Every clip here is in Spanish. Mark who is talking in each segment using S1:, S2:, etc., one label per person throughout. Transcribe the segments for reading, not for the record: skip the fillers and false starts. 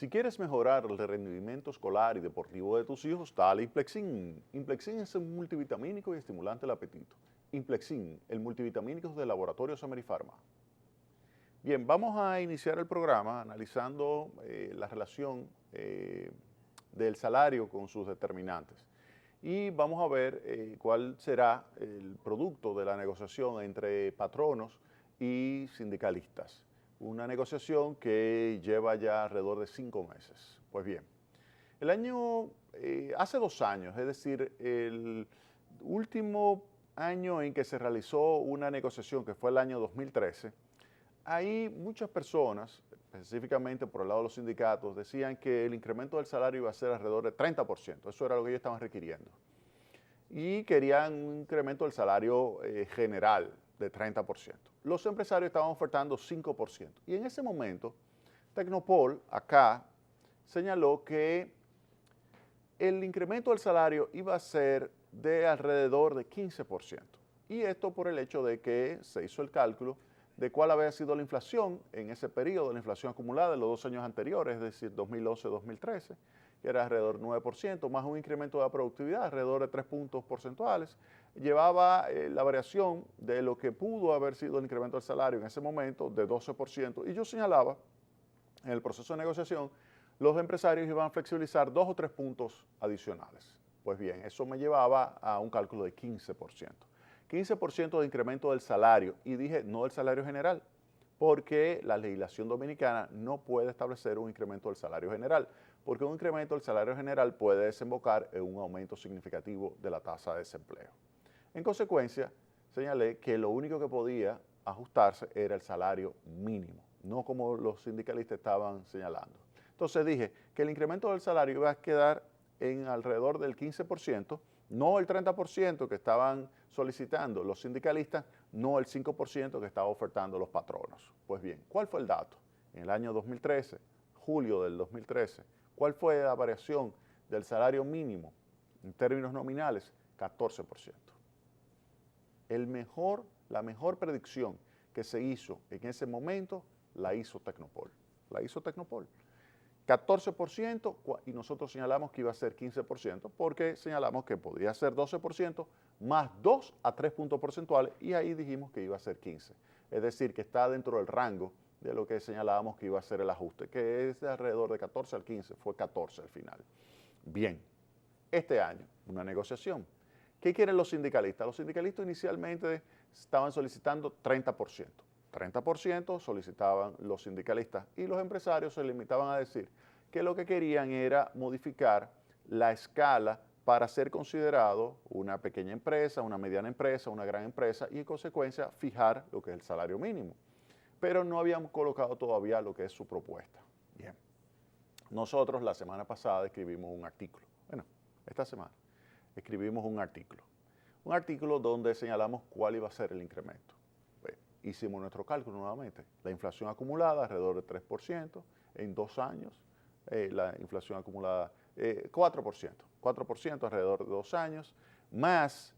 S1: Si quieres mejorar el rendimiento escolar y deportivo de tus hijos, dale Implexin. Implexin es un multivitamínico y estimulante del apetito. Implexin, el multivitamínico de Laboratorios Amerifarma. Bien, vamos a iniciar el programa analizando la relación del salario con sus determinantes. Y vamos a ver cuál será el producto de la negociación entre patronos y sindicalistas. Una negociación que lleva ya alrededor de 5 meses. Pues bien, hace 2 años, es decir, el último año en que se realizó una negociación, que fue el año 2013, ahí muchas personas, específicamente por el lado de los sindicatos, decían que el incremento del salario iba a ser alrededor de 30%. Eso era lo que ellos estaban requiriendo. Y querían un incremento del salario general de 30%. Los empresarios estaban ofertando 5%. Y en ese momento, Tecnopol, acá, señaló que el incremento del salario iba a ser de alrededor de 15%. Y esto por el hecho de que se hizo el cálculo de cuál había sido la inflación en ese periodo, la inflación acumulada de los 2 años anteriores, es decir, 2011-2013, que era alrededor del 9%, más un incremento de la productividad, alrededor de 3 puntos porcentuales, llevaba la variación de lo que pudo haber sido el incremento del salario en ese momento de 12%. Y yo señalaba, en el proceso de negociación, los empresarios iban a flexibilizar 2 o 3 puntos adicionales. Pues bien, eso me llevaba a un cálculo de 15%. 15% de incremento del salario, y dije no del salario general, porque la legislación dominicana no puede establecer un incremento del salario general, porque un incremento del salario general puede desembocar en un aumento significativo de la tasa de desempleo. En consecuencia, señalé que lo único que podía ajustarse era el salario mínimo, no como los sindicalistas estaban señalando. Entonces dije que el incremento del salario iba a quedar en alrededor del 15%, no el 30% que estaban solicitando los sindicalistas, no el 5% que estaban ofertando los patronos. Pues bien, ¿cuál fue el dato? En el año 2013, julio del 2013, ¿cuál fue la variación del salario mínimo en términos nominales? 14%. La mejor predicción que se hizo en ese momento la hizo Tecnopol. 14% y nosotros señalamos que iba a ser 15% porque señalamos que podría ser 12% más 2 a 3 puntos porcentuales y ahí dijimos que iba a ser 15%. Es decir, que está dentro del rango de lo que señalábamos que iba a ser el ajuste, que es de alrededor de 14 al 15, fue 14 al final. Bien, este año, una negociación. ¿Qué quieren los sindicalistas? Los sindicalistas inicialmente estaban solicitando 30%. 30% solicitaban los sindicalistas y los empresarios se limitaban a decir que lo que querían era modificar la escala para ser considerado una pequeña empresa, una mediana empresa, una gran empresa y en consecuencia fijar lo que es el salario mínimo. Pero no habían colocado todavía lo que es su propuesta. Bien, nosotros la semana pasada escribimos un artículo. Bueno, esta semana escribimos un artículo donde señalamos cuál iba a ser el incremento. Hicimos nuestro cálculo nuevamente. La inflación acumulada alrededor de 3%, en 2 años, la inflación acumulada 4% alrededor de 2 años, más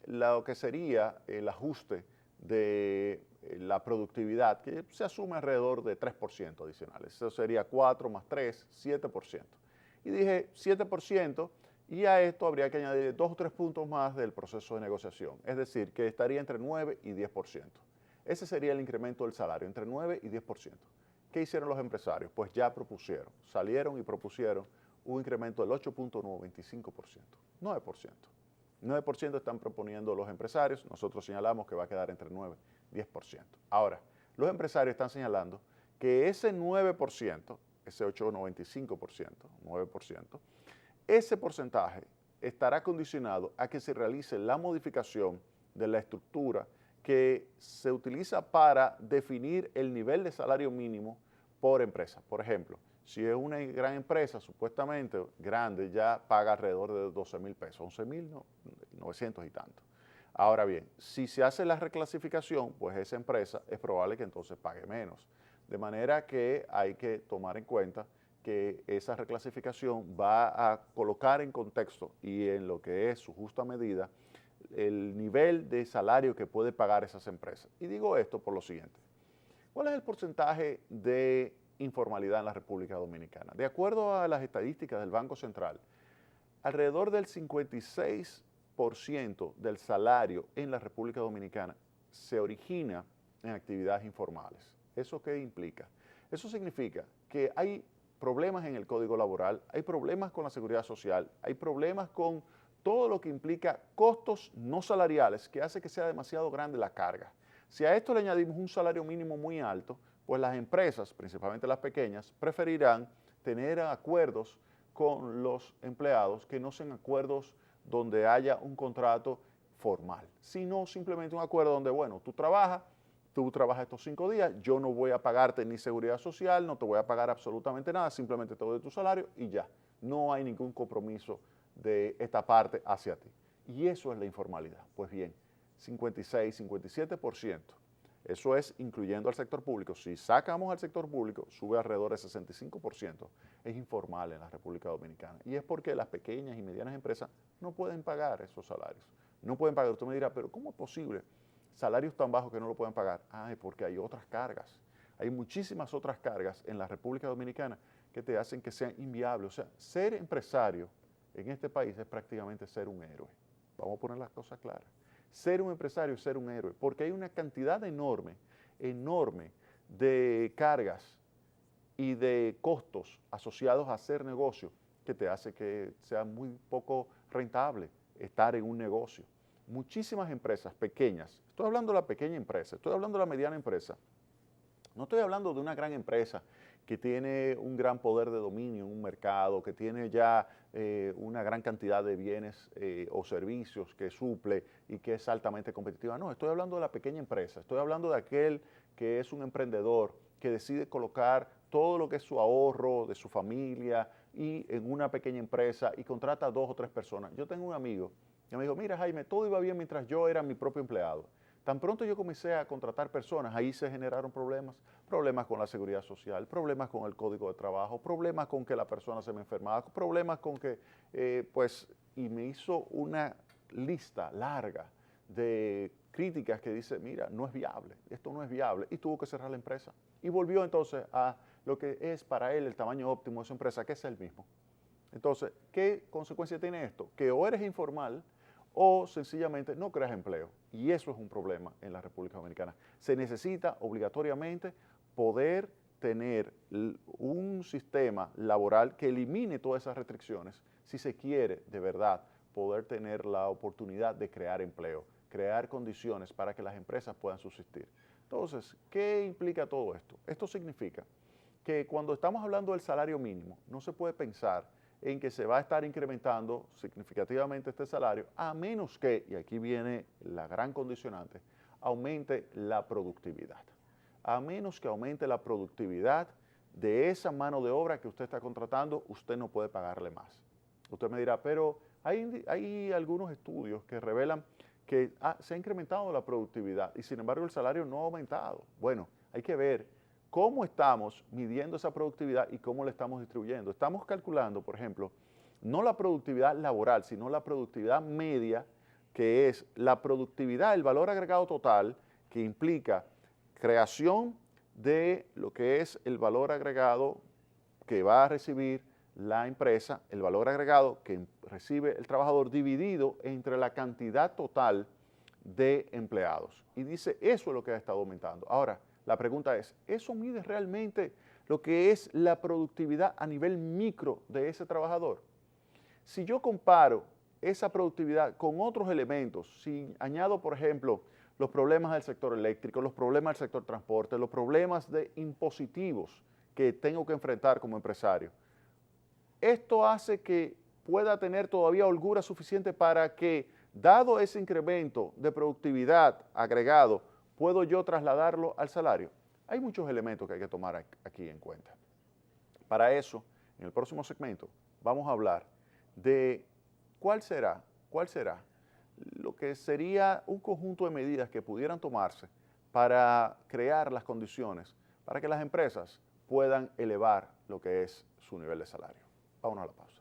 S1: lo que sería el ajuste de la productividad, que se asume alrededor de 3% adicionales. Eso sería 4 más 3, 7%. Y dije 7%. Y a esto habría que añadir 2 o 3 puntos más del proceso de negociación, es decir, que estaría entre 9 y 10%. Ese sería el incremento del salario, entre 9 y 10%. ¿Qué hicieron los empresarios? Pues ya salieron y propusieron un incremento del 8.95%, 9%. 9% están proponiendo los empresarios, nosotros señalamos que va a quedar entre 9 y 10%. Ahora, los empresarios están señalando que ese 9%, ese 8.95%, 9%, ese porcentaje estará condicionado a que se realice la modificación de la estructura que se utiliza para definir el nivel de salario mínimo por empresa. Por ejemplo, si es una gran empresa, supuestamente grande, ya paga alrededor de 12,000 pesos, 11,900 y tanto. Ahora bien, si se hace la reclasificación, pues esa empresa es probable que entonces pague menos. De manera que hay que tomar en cuenta que esa reclasificación va a colocar en contexto y en lo que es su justa medida el nivel de salario que puede pagar esas empresas. Y digo esto por lo siguiente. ¿Cuál es el porcentaje de informalidad en la República Dominicana. De acuerdo a las estadísticas del Banco Central, alrededor del 56% del salario en la República Dominicana se origina en actividades informales. ¿Eso qué implica? Eso significa que hay problemas en el Código Laboral, hay problemas con la Seguridad Social, hay problemas con todo lo que implica costos no salariales que hace que sea demasiado grande la carga. Si a esto le añadimos un salario mínimo muy alto, pues las empresas, principalmente las pequeñas, preferirán tener acuerdos con los empleados que no sean acuerdos donde haya un contrato formal, sino simplemente un acuerdo donde, bueno, tú trabajas estos 5 días, yo no voy a pagarte ni seguridad social, no te voy a pagar absolutamente nada, simplemente te doy tu salario y ya. No hay ningún compromiso de esta parte hacia ti. Y eso es la informalidad. Pues bien, 56, 57%. Eso es incluyendo al sector público. Si sacamos al sector público, sube alrededor de 65%. Es informal en la República Dominicana. Y es porque las pequeñas y medianas empresas no pueden pagar esos salarios. No pueden pagar. Usted me dirá, pero ¿cómo es posible? Salarios tan bajos que no lo pueden pagar. Es porque hay otras cargas. Hay muchísimas otras cargas en la República Dominicana que te hacen que sean inviables. O sea, ser empresario en este país es prácticamente ser un héroe. Vamos a poner las cosas claras. Ser un empresario es ser un héroe, porque hay una cantidad enorme de cargas y de costos asociados a hacer negocio que te hace que sea muy poco rentable estar en un negocio. Muchísimas empresas pequeñas, estoy hablando de la pequeña empresa, estoy hablando de la mediana empresa, no estoy hablando de una gran empresa que tiene un gran poder de dominio en un mercado, que tiene ya una gran cantidad de bienes o servicios que suple y que es altamente competitiva. No, estoy hablando de la pequeña empresa, estoy hablando de aquel que es un emprendedor que decide colocar todo lo que es su ahorro de su familia y en una pequeña empresa y contrata a 2 o 3 personas. Yo tengo un amigo que me dijo, mira Jaime, todo iba bien mientras yo era mi propio empleado. Tan pronto yo comencé a contratar personas, ahí se generaron problemas con la seguridad social, problemas con el código de trabajo, problemas con que la persona se me enfermaba, problemas con que, y me hizo una lista larga de críticas que dice, mira, no es viable, esto no es viable, y tuvo que cerrar la empresa. Y volvió entonces a lo que es para él el tamaño óptimo de su empresa, que es el mismo. Entonces, ¿qué consecuencia tiene esto? Que o eres informal, o sencillamente no creas empleo. Y eso es un problema en la República Dominicana. Se necesita obligatoriamente poder tener un sistema laboral que elimine todas esas restricciones si se quiere de verdad poder tener la oportunidad de crear empleo, crear condiciones para que las empresas puedan subsistir. Entonces, ¿qué implica todo esto? Esto significa que cuando estamos hablando del salario mínimo, no se puede pensar en que se va a estar incrementando significativamente este salario, a menos que, y aquí viene la gran condicionante, aumente la productividad. A menos que aumente la productividad de esa mano de obra que usted está contratando, usted no puede pagarle más. Usted me dirá, pero hay algunos estudios que revelan que se ha incrementado la productividad y sin embargo el salario no ha aumentado. Bueno, hay que ver cómo estamos midiendo esa productividad y cómo la estamos distribuyendo. Estamos calculando, por ejemplo, no la productividad laboral, sino la productividad media, que es la productividad, el valor agregado total, que implica creación de lo que es el valor agregado que va a recibir la empresa, el valor agregado que recibe el trabajador dividido entre la cantidad total de empleados. Y dice, eso es lo que ha estado aumentando. Ahora, la pregunta es, ¿eso mide realmente lo que es la productividad a nivel micro de ese trabajador? Si yo comparo esa productividad con otros elementos, si añado, por ejemplo, los problemas del sector eléctrico, los problemas del sector transporte, los problemas de impositivos que tengo que enfrentar como empresario, esto hace que pueda tener todavía holgura suficiente para que, dado ese incremento de productividad agregado, ¿puedo yo trasladarlo al salario? Hay muchos elementos que hay que tomar aquí en cuenta. Para eso, en el próximo segmento, vamos a hablar de cuál será lo que sería un conjunto de medidas que pudieran tomarse para crear las condiciones para que las empresas puedan elevar lo que es su nivel de salario. Vámonos a la pausa.